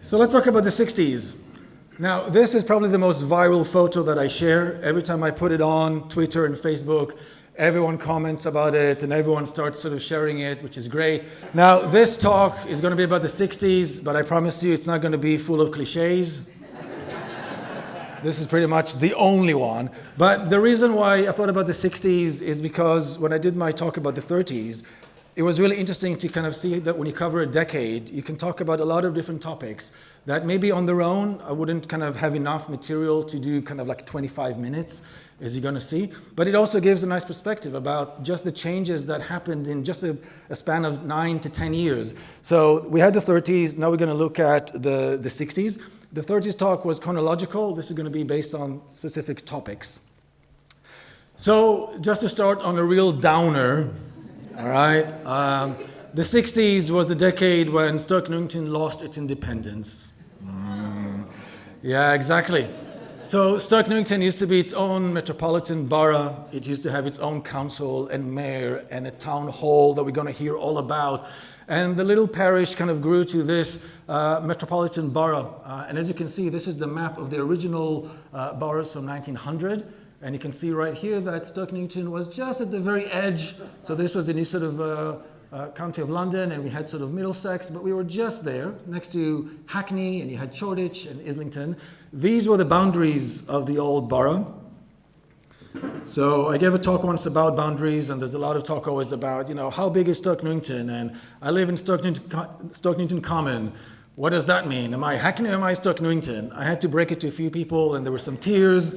So let's talk about the 60s. Now, this is probably the most viral photo that I share. Every time I put it on Twitter and Facebook, everyone comments about it and everyone starts sort of sharing it, which is great. Now, this talk is going to be about the 60s, but I promise you it's not going to be full of cliches. This is pretty much the only one. But the reason why I thought about the 60s is because when I did my talk about the 30s, it was really interesting to kind of see that when you cover a decade, you can talk about a lot of different topics that maybe on their own, I wouldn't kind of have enough material to do kind of like 25 minutes, as you're going to see. But it also gives a nice perspective about just the changes that happened in just a span of 9 to 10 years. So we had the 30s, now we're going to look at the 60s. The 30s talk was chronological. This is going to be based on specific topics. So just to start on a real downer, all right. The 60s was the decade when Stoke Newington lost its independence. Yeah, exactly. So Stoke Newington used to be its own metropolitan borough. It used to have its own council and mayor and a town hall that we're going to hear all about. And the little parish kind of grew to this metropolitan borough. And as you can see, this is the map of the original boroughs from 1900. And you can see right here that Stoke Newington was just at the very edge. So this was the new sort of county of London, and we had sort of Middlesex, but we were just there next to Hackney, and you had Shoreditch and Islington. These were the boundaries of the old borough. So I gave a talk once about boundaries, and there's a lot of talk always about, how big is Stoke Newington? And I live in Stoke Newington Common. What does that mean? Am I Hackney or am I Stoke Newington? I had to break it to a few people, and there were some tears.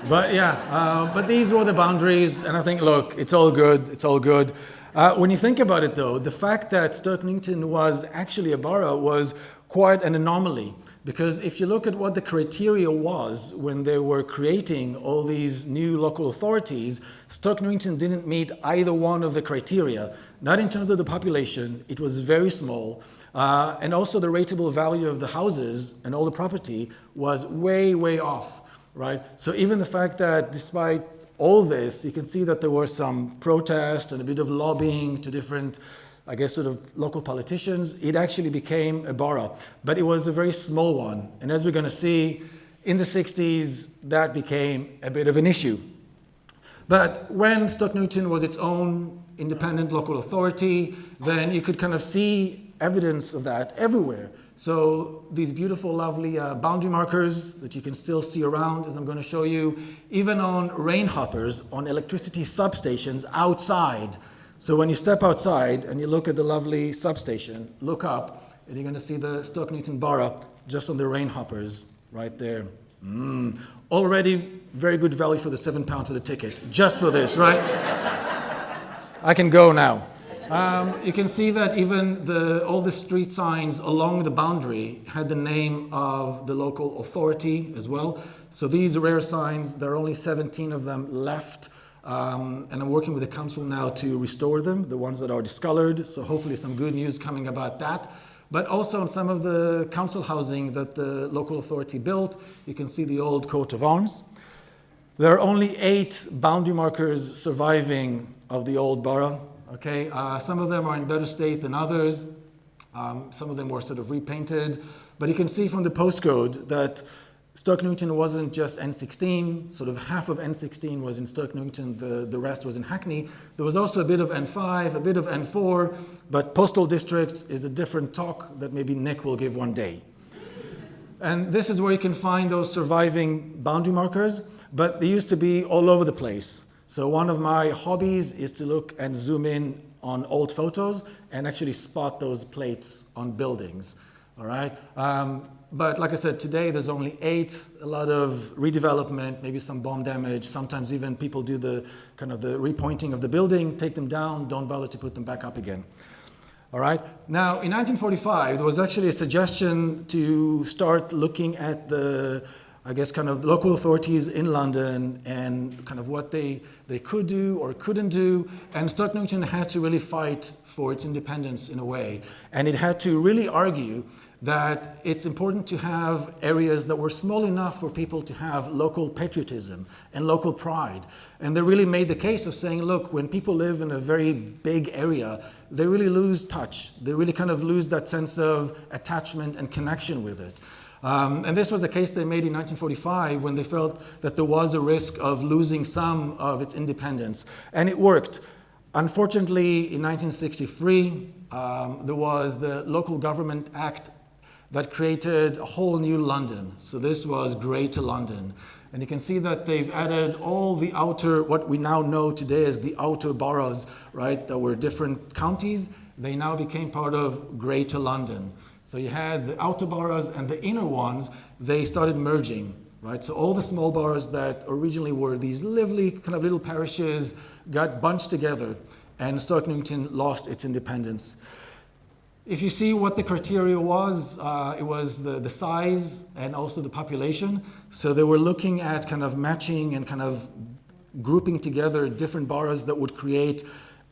But yeah, but these were the boundaries, and I think, look, it's all good, it's all good. When you think about it, though, the fact that Stoke Newington was actually a borough was quite an anomaly, because if you look at what the criteria was when they were creating all these new local authorities, Stoke Newington didn't meet either one of the criteria. Not in terms of the population, it was very small, and also the rateable value of the houses and all the property was way, way off. Right? So even the fact that despite all this, you can see that there were some protest and a bit of lobbying to different, I guess, sort of local politicians, it actually became a borough. But it was a very small one. And as we're going to see, in the 60s, that became a bit of an issue. But when Stoke Newington was its own independent local authority, then you could kind of see evidence of that everywhere. So these beautiful, lovely boundary markers that you can still see around, as I'm going to show you, even on rain hoppers, on electricity substations outside. So when you step outside and you look at the lovely substation, look up, and you're going to see the Stoke Newington borough just on the rain hoppers right there. Already very good value for the £7 for the ticket, just for this, right? I can go now. You can see that even all the street signs along the boundary had the name of the local authority as well. So these rare signs, there are only 17 of them left. And I'm working with the council now to restore them, the ones that are discolored. So hopefully some good news coming about that. But also on some of the council housing that the local authority built, you can see the old coat of arms. There are only 8 boundary markers surviving of the old borough. Okay, some of them are in better state than others. Some of them were sort of repainted. But you can see from the postcode that Stoke Newington wasn't just N16. Sort of half of N16 was in Stoke Newington. The rest was in Hackney. There was also a bit of N5, a bit of N4. But postal districts is a different talk that maybe Nick will give one day. And this is where you can find those surviving boundary markers. But they used to be all over the place. So one of my hobbies is to look and zoom in on old photos and actually spot those plates on buildings, all right? But like I said, today there's only 8, a lot of redevelopment, maybe some bomb damage. Sometimes even people do the kind of the repointing of the building, take them down, don't bother to put them back up again. All right. Now, in 1945, there was actually a suggestion to start looking at the kind of local authorities in London and kind of what they could do or couldn't do. And Stoke Newington had to really fight for its independence in a way. And it had to really argue that it's important to have areas that were small enough for people to have local patriotism and local pride. And they really made the case of saying, look, when people live in a very big area, they really lose touch. They really kind of lose that sense of attachment and connection with it. And this was the case they made in 1945 when they felt that there was a risk of losing some of its independence. And it worked. Unfortunately, in 1963, there was the Local Government Act that created a whole new London. So this was Greater London. And you can see that they've added all the outer, what we now know today as the outer boroughs, right, that were different counties. They now became part of Greater London. So you had the outer boroughs and the inner ones, they started merging, right? So all the small boroughs that originally were these lovely kind of little parishes got bunched together, and Stoke Newington lost its independence. If you see what the criteria was, it was the size and also the population. So they were looking at kind of matching and kind of grouping together different boroughs that would create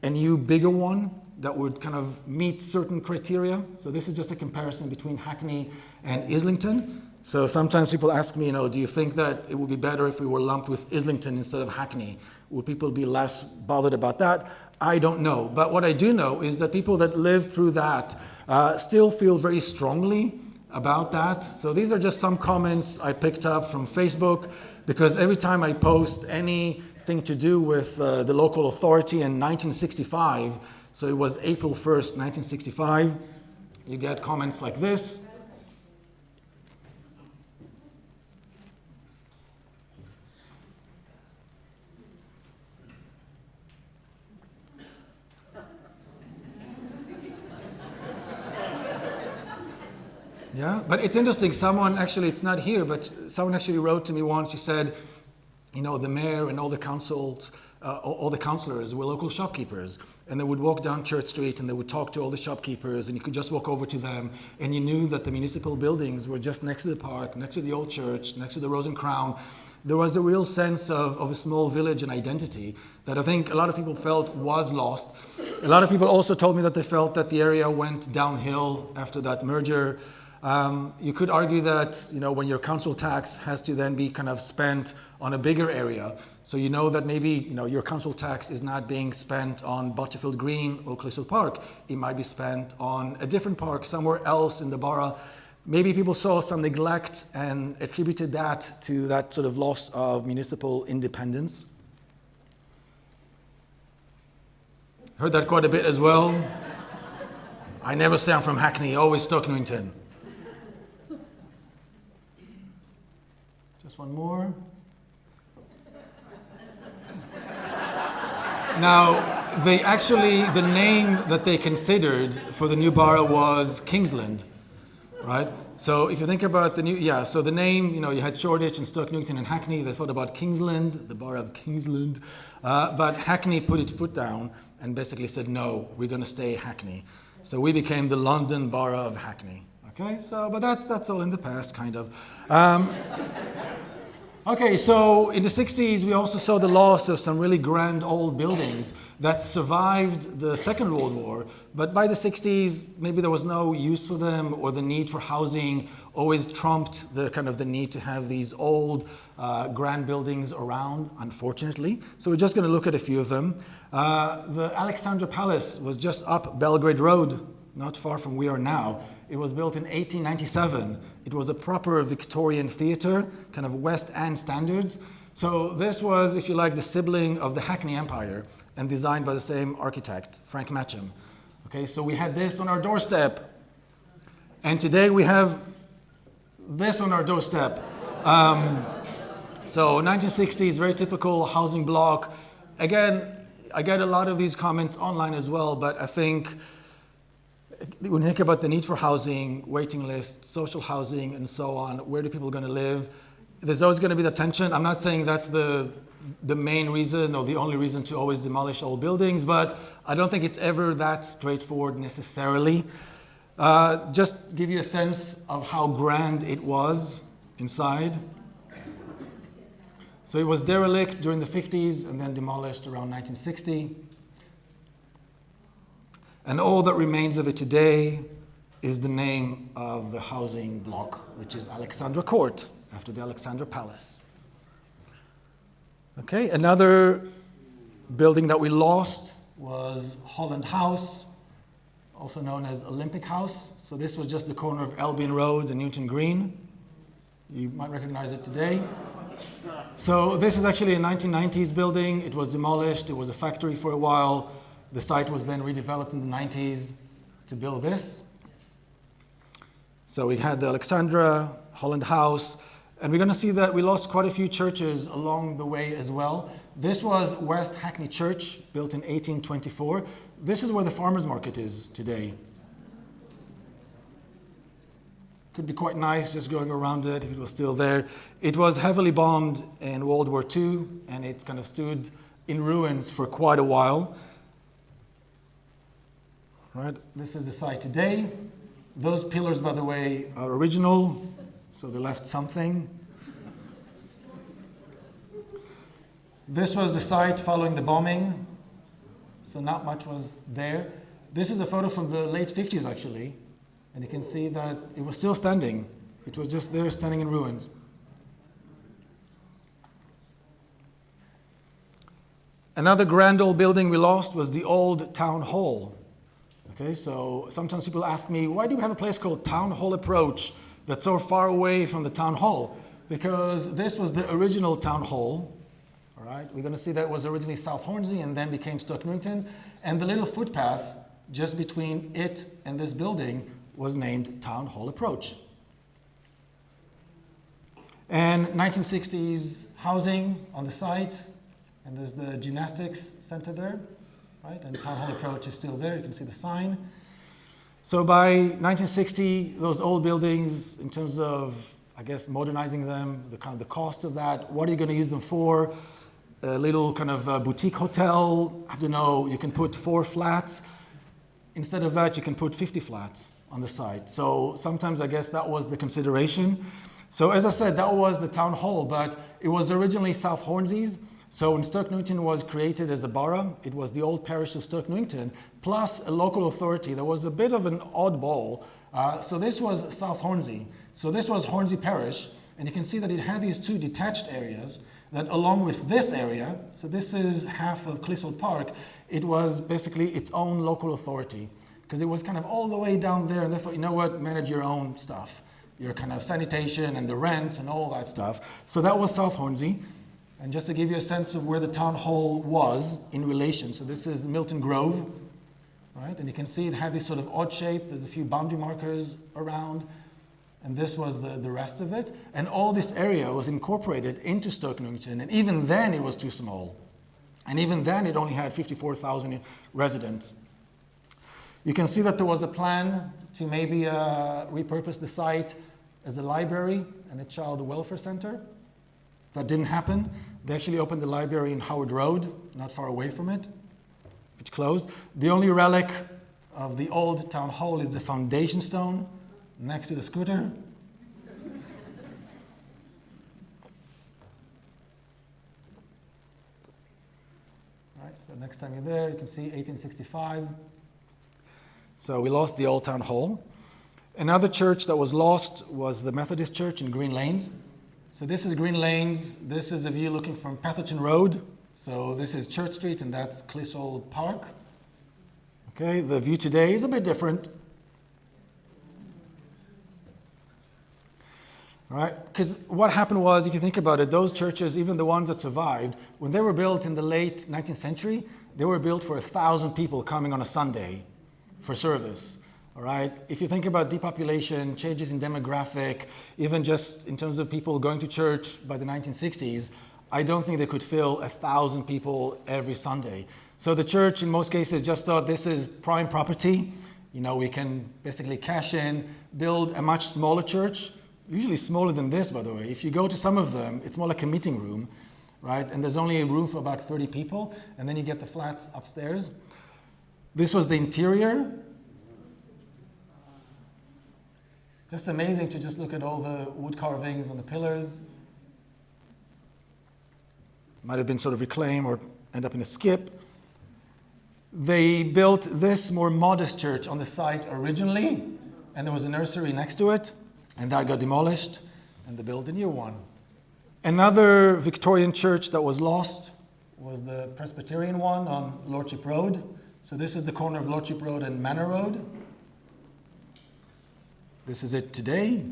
a new bigger one that would kind of meet certain criteria. So this is just a comparison between Hackney and Islington. So sometimes people ask me, do you think that it would be better if we were lumped with Islington instead of Hackney? Would people be less bothered about that? I don't know. But what I do know is that people that lived through that still feel very strongly about that. So these are just some comments I picked up from Facebook, because every time I post anything to do with the local authority in 1965, so it was April 1st, 1965, you get comments like this. Yeah, but it's interesting. Someone actually, it's not here, but someone actually wrote to me once. She said, the mayor and all the councils, all the councillors were local shopkeepers, and they would walk down Church Street and they would talk to all the shopkeepers, and you could just walk over to them, and you knew that the municipal buildings were just next to the park, next to the old church, next to the Rose and Crown. There was a real sense of a small village and identity that I think a lot of people felt was lost. A lot of people also told me that they felt that the area went downhill after that merger. You could argue that, when your council tax has to then be kind of spent on a bigger area, so that maybe, your council tax is not being spent on Butterfield Green or Kul Park. It might be spent on a different park somewhere else in the borough. Maybe people saw some neglect and attributed that to that sort of loss of municipal independence. Heard that quite a bit as well. I never say I'm from Hackney, always Stoke Newington. Just one more. Now, the name that they considered for the new borough was Kingsland, right? So if you think about so the name, you had Shoreditch and Stoke Newington and Hackney. They thought about Kingsland, the borough of Kingsland. But Hackney put its foot down and basically said, no, we're going to stay Hackney. So we became the London borough of Hackney. Okay, but that's all in the past, kind of. Okay, so in the 60s, we also saw the loss of some really grand old buildings that survived the Second World War. But by the 60s, maybe there was no use for them, or the need for housing always trumped the need to have these old grand buildings around, unfortunately. So we're just going to look at a few of them. The Alexandra Palace was just up Belgrade Road, not far from where we are now. It was built in 1897. It was a proper Victorian theatre, kind of West End standards. So this was, if you like, the sibling of the Hackney Empire, and designed by the same architect, Frank Matcham. Okay, so we had this on our doorstep. And today we have this on our doorstep. So 1960s, very typical housing block. Again, I get a lot of these comments online as well, but I think when you think about the need for housing, waiting lists, social housing, and so on, where do people going to live? There's always going to be the tension. I'm not saying that's the main reason or the only reason to always demolish old buildings, but I don't think it's ever that straightforward necessarily. Just give you a sense of how grand it was inside. So it was derelict during the 50s and then demolished around 1960. And all that remains of it today is the name of the housing block, which is Alexandra Court, after the Alexandra Palace. Okay, another building that we lost was Holland House, also known as Olympic House. So this was just the corner of Albion Road and Newton Green. You might recognize it today. So this is actually a 1990s building. It was demolished. It was a factory for a while. The site was then redeveloped in the 90s to build this. So we had the Alexandra, Holland House, and we're going to see that we lost quite a few churches along the way as well. This was West Hackney Church, built in 1824. This is where the farmers market is today. Could be quite nice just going around it if it was still there. It was heavily bombed in World War II, and it kind of stood in ruins for quite a while. Right, this is the site today. Those pillars, by the way, are original, so they left something. This was the site following the bombing, so not much was there. This is a photo from the late 50s, actually, and you can see that it was still standing. It was just there, standing in ruins. Another grand old building we lost was the old town hall. Okay, so sometimes people ask me, why do we have a place called Town Hall Approach that's so far away from the town hall? Because this was the original town hall. All right, we're going to see that it was originally South Hornsey and then became Stoke Newington. And the little footpath just between it and this building was named Town Hall Approach. And 1960s housing on the site, and there's the gymnastics center there. Right, and Town Hall Approach is still there. You can see the sign. So by 1960, those old buildings, in terms of, I guess, modernizing them, the kind of the cost of that, what are you going to use them for? A little kind of boutique hotel. I don't know. You can put 4 flats. Instead of that, you can put 50 flats on the site. So sometimes, I guess, that was the consideration. So as I said, that was the town hall, but it was originally South Hornsey's. So when Stoke Newington was created as a borough, it was the old parish of Stoke Newington, plus a local authority that was a bit of an oddball. So this was South Hornsey. So this was Hornsey Parish, and you can see that it had these 2 detached areas that along with this area, so this is half of Kul Park, it was basically its own local authority, because it was kind of all the way down there, and they thought, you know what, manage your own stuff, your kind of sanitation and the rent and all that stuff. So that was South Hornsey. And just to give you a sense of where the town hall was in relation, so this is Milton Grove, right? And you can see it had this sort of odd shape. There's a few boundary markers around, and this was the rest of it. And all this area was incorporated into Stoke Newington, and even then it was too small. And even then it only had 54,000 residents. You can see that there was a plan to maybe repurpose the site as a library and a child welfare center. That didn't happen. They actually opened the library in Howard Road, not far away from it, which closed. The only relic of the old town hall is the foundation stone next to the scooter. All right, so next time you're there, you can see 1865. So we lost the old town hall. Another church that was lost was the Methodist Church in Green Lanes. So this is Green Lanes. This is a view looking from Petherton Road. So this is Church Street, and that's Kul Park. Okay, the view today is a bit different. All right, because what happened was, if you think about it, those churches, even the ones that survived, when they were built in the late 19th century, they were built for 1,000 people coming on a Sunday for service. All right. If you think about depopulation, changes in demographic, even just in terms of people going to church by the 1960s, I don't think they could fill 1,000 people every Sunday. So the church, in most cases, just thought this is prime property. You know, we can basically cash in, build a much smaller church, usually smaller than this, by the way. If you go to some of them, it's more like a meeting room, right? And there's only a room for about 30 people, and then you get the flats upstairs. This was the interior. Just amazing to just look at all the wood carvings on the pillars. Might have been sort of reclaimed or end up in a skip. They built this more modest church on the site originally, and there was a nursery next to it, and that got demolished, and they built a new one. Another Victorian church that was lost was the Presbyterian one on Lordship Road. So this is the corner of Lordship Road and Manor Road. This is it today.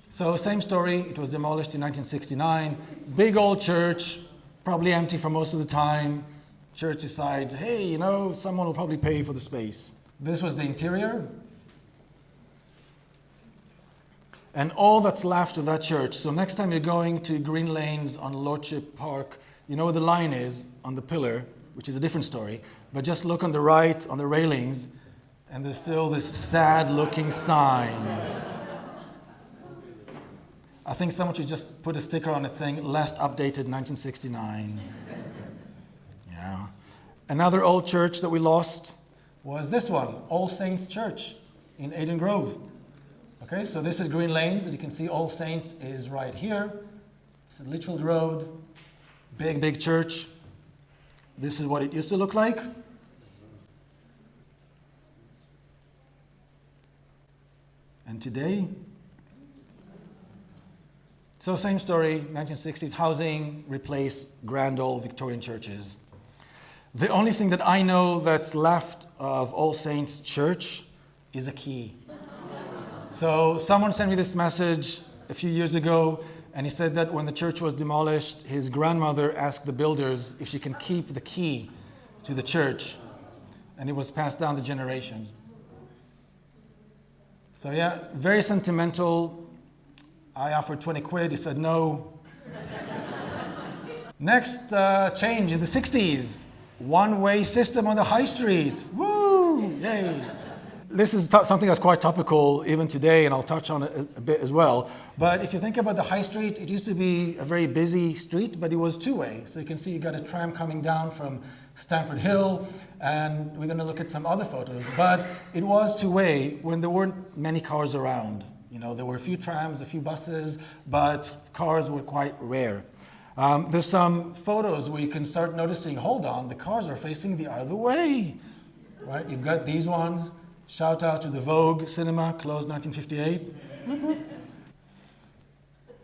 So same story, it was demolished in 1969. Big old church, probably empty for most of the time. Church decides, hey, you know, someone will probably pay for the space. This was the interior. And all that's left of that church. So next time you're going to Green Lanes on Lordship Park, you know where the line is on the pillar, which is a different story. But just look on the right, on the railings, and there's still this sad-looking sign. I think someone should just put a sticker on it saying, last updated 1969. Yeah. Another old church that we lost was this one, All Saints Church in Eden Grove. Okay, so this is Green Lanes, and you can see All Saints is right here. It's a Litchfield Road, big church. This is what it used to look like. And today, so same story, 1960s, housing replaced grand old Victorian churches. The only thing that I know that's left of All Saints Church is a key. So someone sent me this message a few years ago, and he said that when the church was demolished, his grandmother asked the builders if she can keep the key to the church, and it was passed down the generations. So yeah, very sentimental. I offered 20 quid, he said no. Next change in the 60s, one-way system on the high street. Woo, yay. This is something that's quite topical even today, and I'll touch on it a bit as well. But if you think about the high street, it used to be a very busy street, but it was two-way. So you can see you got a tram coming down from Stamford Hill, and we're going to look at some other photos. But it was two-way when there weren't many cars around. You know, there were a few trams, a few buses, but cars were quite rare. There's some photos where you can start noticing, hold on, the cars are facing the other way. Right? You've got these ones. Shout out to the Vogue Cinema, closed 1958.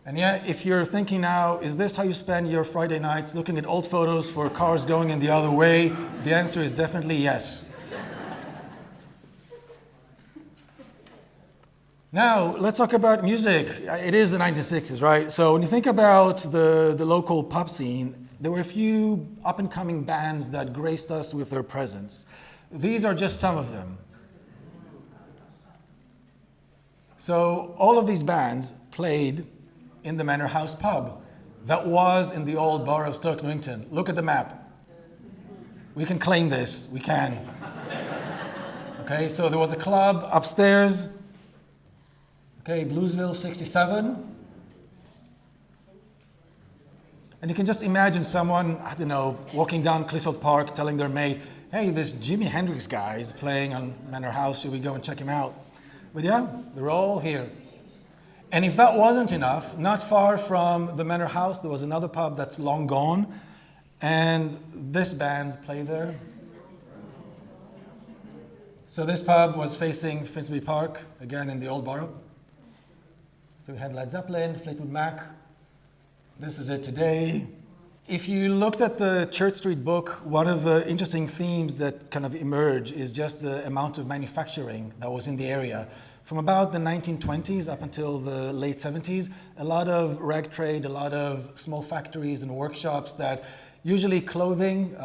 And yeah, if you're thinking now, is this how you spend your Friday nights, looking at old photos for cars going in the other way? The answer is definitely yes. Now, let's talk about music. It is the 1960s, right? So when you think about the local pub scene, there were a few up-and-coming bands that graced us with their presence. These are just some of them. So all of these bands played in the Manor House pub that was in the old borough of Stoke Newington. Look at the map. We can claim this, we can. Okay, so there was a club upstairs. Okay, Bluesville 67. And you can just imagine someone, I don't know, walking down Clissold Park telling their mate, hey, this Jimi Hendrix guy is playing on Manor House, should we go and check him out? But yeah, they're all here. And if that wasn't enough, not far from the Manor House, there was another pub that's long gone, and this band played there. So this pub was facing Finsbury Park, again in the old borough. So we had Led Zeppelin, Fleetwood Mac. This is it today. If you looked at the Church Street book, one of the interesting themes that kind of emerge is just the amount of manufacturing that was in the area. From about the 1920s up until the late 70s, a lot of rag trade, a lot of small factories and workshops that usually clothing,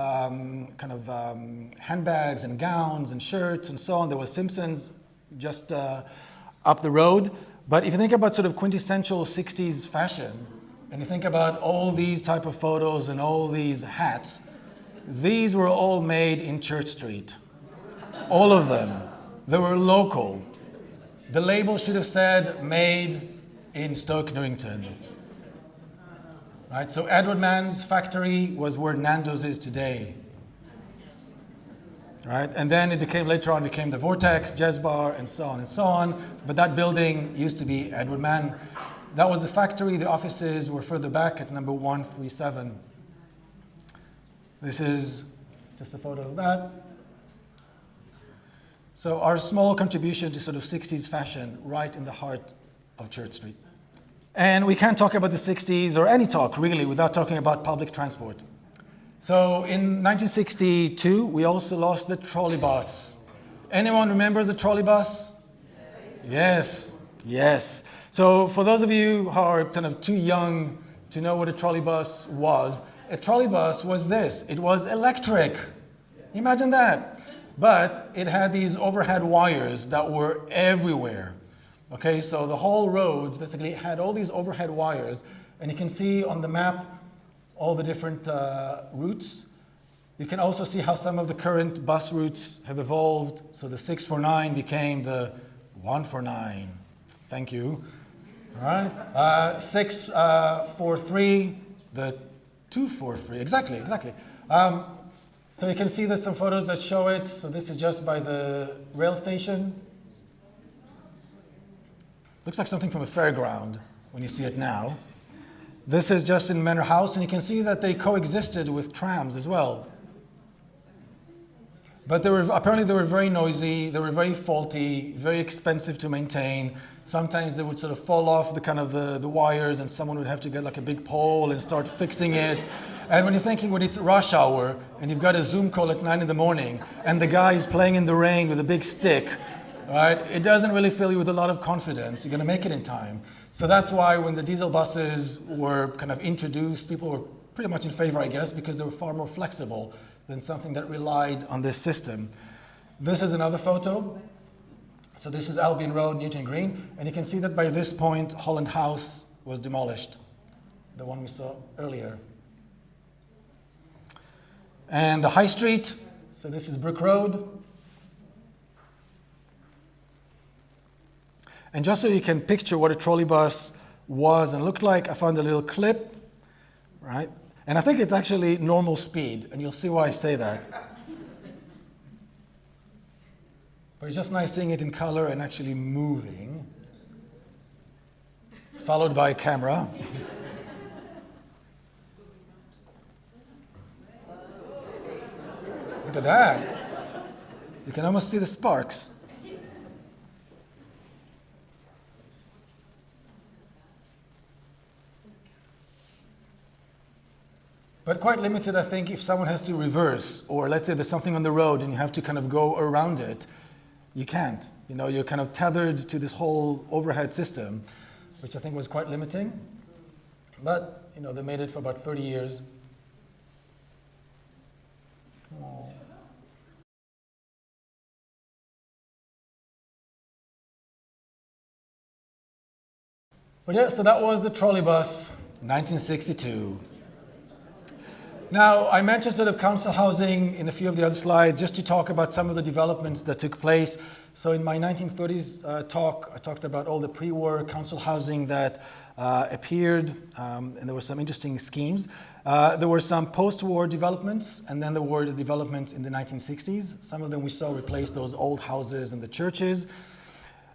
handbags and gowns and shirts and so on. There was Simpsons just up the road. But if you think about sort of quintessential 60s fashion, and you think about all these type of photos and all these hats, these were all made in Church Street. All of them. They were local. The label should have said, made in Stoke Newington. Right, so Edward Mann's factory was where Nando's is today. Right, and then it became, later on, became the Vortex, Jazz Bar, and so on and so on. But that building used to be Edward Mann. That was the factory. The offices were further back at number 137. This is just a photo of that. So our small contribution to sort of 60s fashion right in the heart of Church Street. And we can't talk about the 60s or any talk really without talking about public transport. So in 1962, we also lost the trolley bus. Anyone remember the trolley bus? Yes, yes. So for those of you who are kind of too young to know what a trolley bus was this. It was electric. Imagine that. But it had these overhead wires that were everywhere. Okay, so the whole roads basically had all these overhead wires, and you can see on the map all the different routes. You can also see how some of the current bus routes have evolved. So the 649 became the 149. Thank you. All right. 643, the 243. Exactly. So you can see there's some photos that show it. So this is just by the rail station. Looks like something from a fairground when you see it now. This is just in Manor House, and you can see that they coexisted with trams as well. But apparently they were very noisy, they were very faulty, very expensive to maintain. Sometimes they would sort of fall off the wires, and someone would have to get like a big pole and start fixing it. And when you're thinking when it's rush hour and you've got a Zoom call at 9 in the morning and the guy is playing in the rain with a big stick, right? It doesn't really fill you with a lot of confidence. You're going to make it in time. So that's why when the diesel buses were kind of introduced, people were pretty much in favor, I guess, because they were far more flexible than something that relied on this system. This is another photo. So this is Albion Road, Newton Green, and you can see that by this point, Holland House was demolished, the one we saw earlier. And the High Street, so this is Brook Road. And just so you can picture what a trolley bus was and looked like, I found a little clip, right? And I think it's actually normal speed, and you'll see why I say that. But it's just nice seeing it in color and actually moving, followed by a camera. Look at that. You can almost see the sparks. But quite limited, I think, if someone has to reverse, or let's say there's something on the road and you have to kind of go around it, you can't. You know, you're kind of tethered to this whole overhead system, which I think was quite limiting. But, you know, they made it for about 30 years. Oh. But yeah, so that was the trolley bus, 1962. Now, I mentioned sort of council housing in a few of the other slides just to talk about some of the developments that took place. So in my 1930s talk, I talked about all the pre-war council housing that appeared, and there were some interesting schemes. There were some post-war developments, and then there were the developments in the 1960s. Some of them we saw replace those old houses and the churches.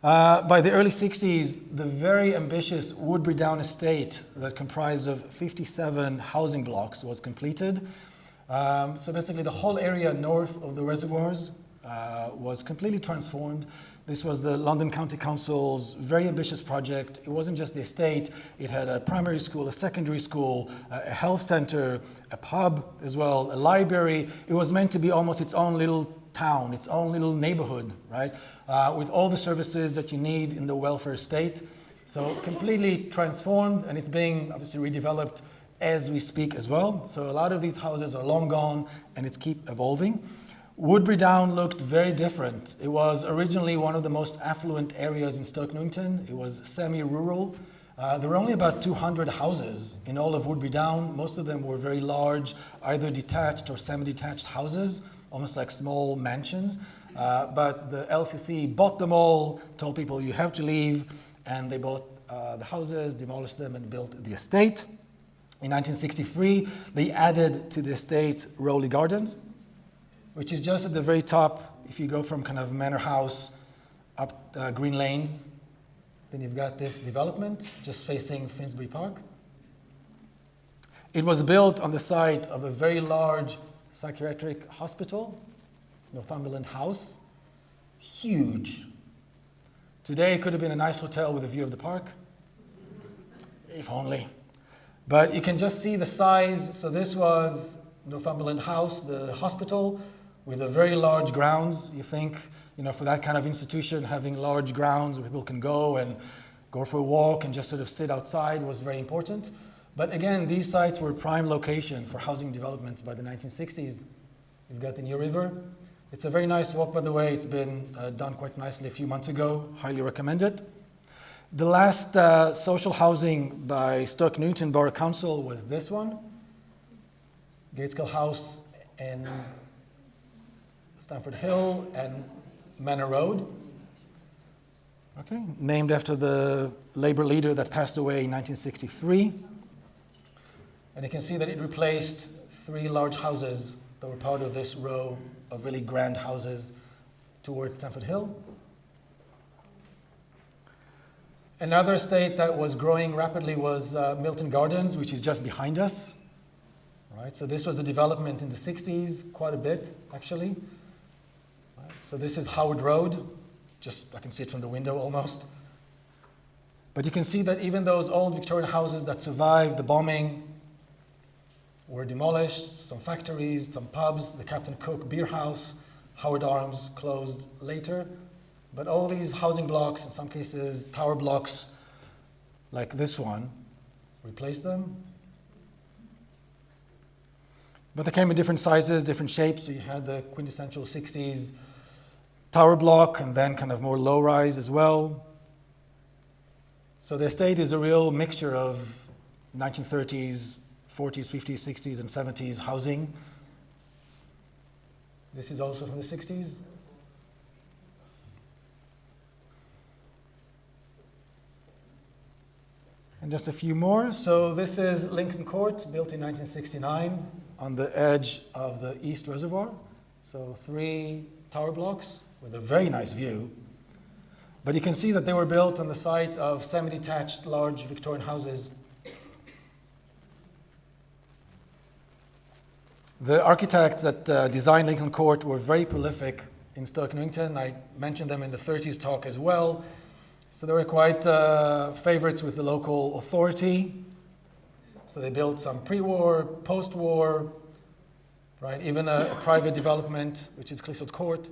By the early 60s, the very ambitious Woodbury Down estate that comprised of 57 housing blocks was completed. So basically the whole area north of the reservoirs was completely transformed. This was the London County Council's very ambitious project. It wasn't just the estate, it had a primary school, a secondary school, a health center, a pub as well, a library. It was meant to be almost its own little town, its own little neighborhood, right? With all the services that you need in the welfare state. So completely transformed, and it's being obviously redeveloped as we speak as well. So a lot of these houses are long gone, and it's keep evolving. Woodbury Down looked very different. It was originally one of the most affluent areas in Stoke Newington. It was semi-rural. There were only about 200 houses in all of Woodbury Down. Most of them were very large, either detached or semi-detached houses, almost like small mansions. But the LCC bought them all, told people you have to leave, and they bought the houses, demolished them, and built the estate. In 1963, they added to the estate Rowley Gardens, which is just at the very top. If you go from kind of Manor House up Green Lanes, then you've got this development just facing Finsbury Park. It was built on the site of a very large psychiatric hospital, Northumberland House. Huge. Today it could have been a nice hotel with a view of the park. If only. But you can just see the size. So this was Northumberland House, the hospital, with a very large grounds. You think, for that kind of institution, having large grounds where people can go and go for a walk and just sort of sit outside was very important. But again, these sites were prime location for housing developments by the 1960s. You've got the New River. It's a very nice walk, by the way. It's been done quite nicely a few months ago. Highly recommend it. The last social housing by Stoke Newington Borough Council was this one. Gateskill House in Stamford Hill and Manor Road. Okay, named after the Labour leader that passed away in 1963. And you can see that it replaced 3 large houses that were part of this row of really grand houses towards Stamford Hill. Another estate that was growing rapidly was Milton Gardens, which is just behind us. Right, so this was a development in the 60s, quite a bit, actually. Right, so this is Howard Road. I can see it from the window almost. But you can see that even those old Victorian houses that survived the bombing were demolished, some factories, some pubs, the Captain Cook Beer House, Howard Arms closed later. But all these housing blocks, in some cases tower blocks like this one, replaced them. But they came in different sizes, different shapes. So you had the quintessential 60s tower block and then kind of more low-rise as well. So the estate is a real mixture of 1930s, 40s, 50s, 60s, and 70s housing. This is also from the 60s. And just a few more. So this is Lincoln Court, built in 1969 on the edge of the East Reservoir. So 3 tower blocks with a very nice view. But you can see that they were built on the site of semi-detached large Victorian houses. The architects that designed Lincoln Court were very prolific in Stoke Newington. I mentioned them in the 30s talk as well. So they were quite favorites with the local authority. So they built some pre-war, post-war, right? Even a private development, which is Clissold Court.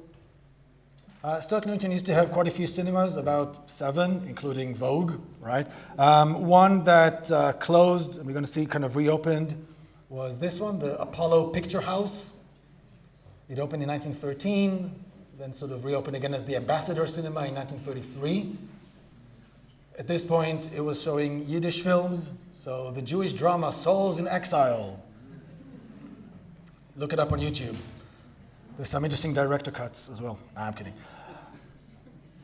Stoke Newington used to have quite a few cinemas, about 7, including Vogue, right? One that closed, and we're going to see kind of reopened, was this one, the Apollo Picture House. It opened in 1913, then sort of reopened again as the Ambassador Cinema in 1933. At this point, it was showing Yiddish films, so the Jewish drama Souls in Exile. Look it up on YouTube. There's some interesting director cuts as well. Nah, I'm kidding.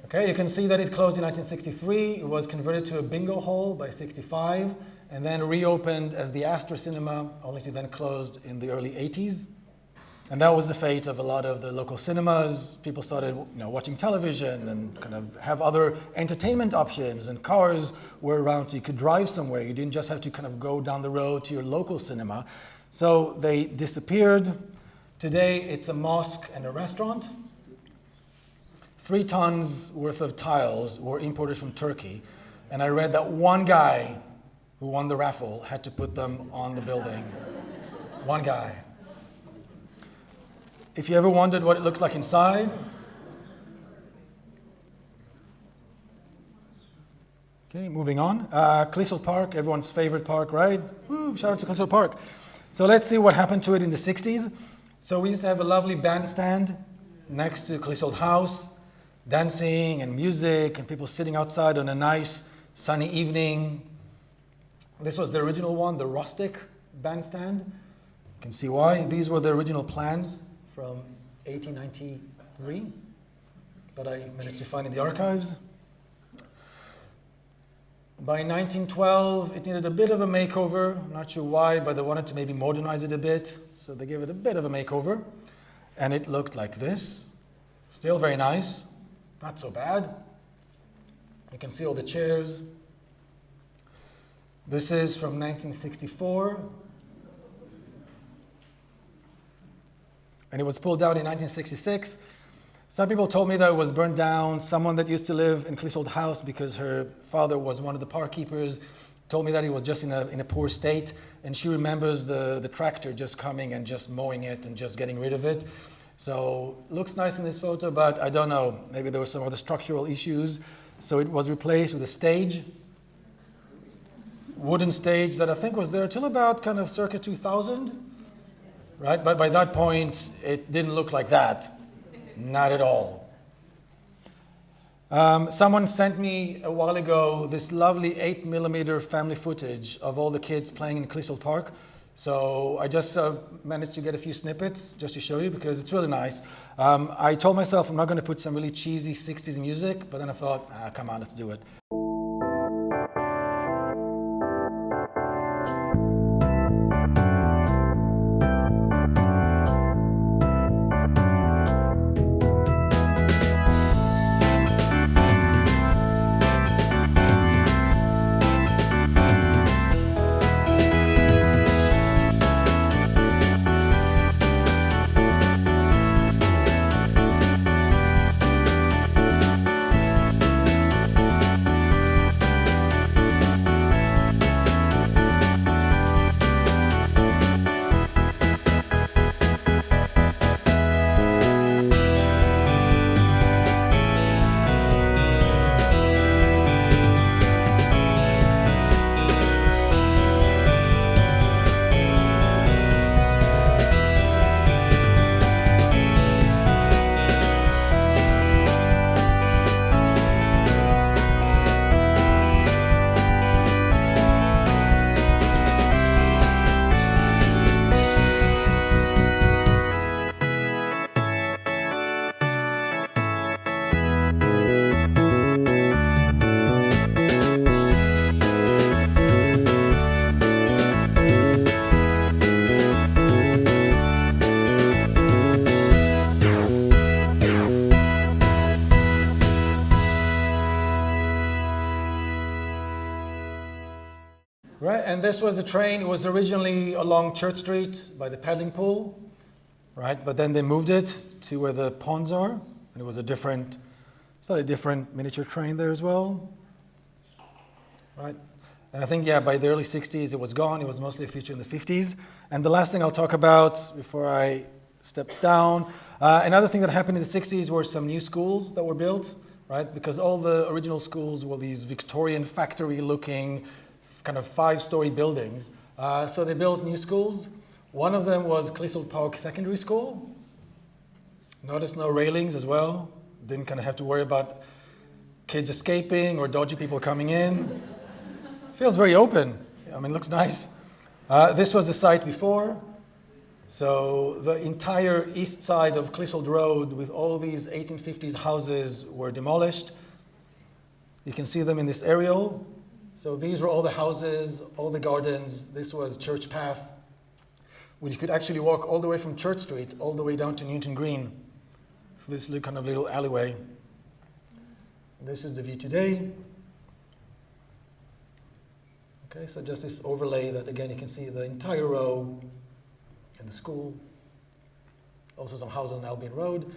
Okay, you can see that it closed in 1963. It was converted to a bingo hall by 65, and then reopened as the Astor Cinema, only to then closed in the early 80s. And that was the fate of a lot of the local cinemas. People started, watching television and kind of have other entertainment options, and cars were around so you could drive somewhere. You didn't just have to kind of go down the road to your local cinema. So they disappeared. Today, it's a mosque and a restaurant. 3 tons worth of tiles were imported from Turkey. And I read that one guy who won the raffle had to put them on the building. One guy. If you ever wondered what it looked like inside, okay, moving on. Clissold Park, everyone's favorite park, right? Woo, shout out to Clissold Park. So let's see what happened to it in the 60s. So we used to have a lovely bandstand next to Clissold House, dancing and music and people sitting outside on a nice sunny evening. This was the original one, the rustic bandstand. You can see why. These were the original plans from 1893 that I managed to find in the archives. By 1912, it needed a bit of a makeover. I'm not sure why, but they wanted to maybe modernize it a bit. So they gave it a bit of a makeover. And it looked like this. Still very nice. Not so bad. You can see all the chairs. This is from 1964. And it was pulled down in 1966. Some people told me that it was burned down. Someone that used to live in Clissold House because her father was one of the park keepers told me that it was just in a poor state, and she remembers the tractor just coming and just mowing it and just getting rid of it. So looks nice in this photo, but I don't know, maybe there were some other structural issues. So it was replaced with a stage, wooden stage that I think was there till about kind of circa 2000, right? But by that point, it didn't look like that, not at all. Someone sent me a while ago this lovely 8mm family footage of all the kids playing in Kul Park. So I just managed to get a few snippets just to show you because it's really nice. I told myself I'm not going to put some really cheesy 60s music, but then I thought, come on, let's do it. Right, and this was the train. It was originally along Church Street by the paddling pool, right? But then they moved it to where the ponds are, and it was a different, slightly different miniature train there as well, right? And I think, yeah, by the early 60s it was gone. It was mostly a feature in the 50s. And the last thing I'll talk about before I step down, another thing that happened in the 60s were some new schools that were built, right? Because all the original schools were these Victorian factory-looking kind of 5-story buildings. So they built new schools. One of them was Kul Park Secondary School. Notice no railings as well. Didn't kind of have to worry about kids escaping or dodgy people coming in. Feels very open. I mean, looks nice. This was the site before. So the entire east side of Clissold Road with all these 1850s houses were demolished. You can see them in this aerial. So these were all the houses, all the gardens. This was Church Path, where you could actually walk all the way from Church Street all the way down to Newton Green for this kind of little alleyway. And this is the view today. Okay, so just this overlay that, again, you can see the entire row and the school. Also some houses on Albion Road.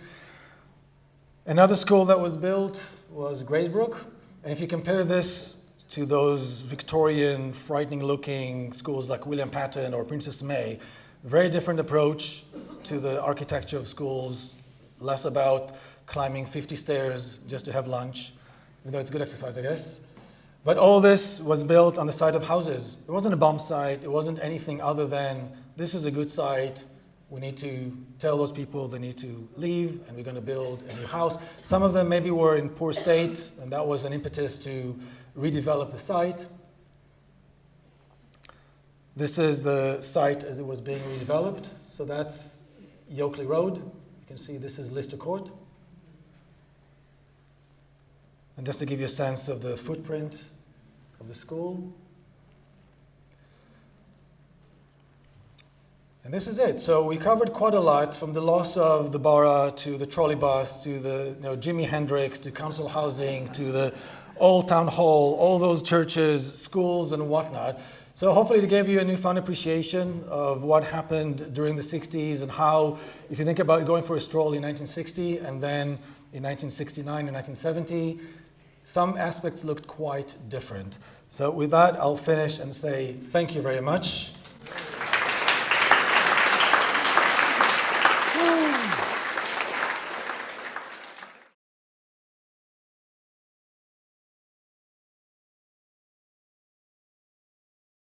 Another school that was built was Graysbrook. And if you compare this to those Victorian, frightening-looking schools like William Patton or Princess May, very different approach to the architecture of schools, less about climbing 50 stairs just to have lunch, even though it's good exercise, I guess. But all this was built on the side of houses. It wasn't a bomb site. It wasn't anything other than, this is a good site. We need to tell those people they need to leave, and we're going to build a new house. Some of them maybe were in poor state, and that was an impetus to redevelop the site. This is the site as it was being redeveloped. So that's Yokeley Road. You can see this is Lister Court. And just to give you a sense of the footprint of the school. And this is it. So we covered quite a lot, from the loss of the borough to the trolley bus to the Jimi Hendrix to council housing to the Old Town Hall, all those churches, schools, and whatnot. So hopefully it gave you a newfound appreciation of what happened during the 60s and how, if you think about going for a stroll in 1960 and then in 1969 and 1970, some aspects looked quite different. So with that, I'll finish and say thank you very much.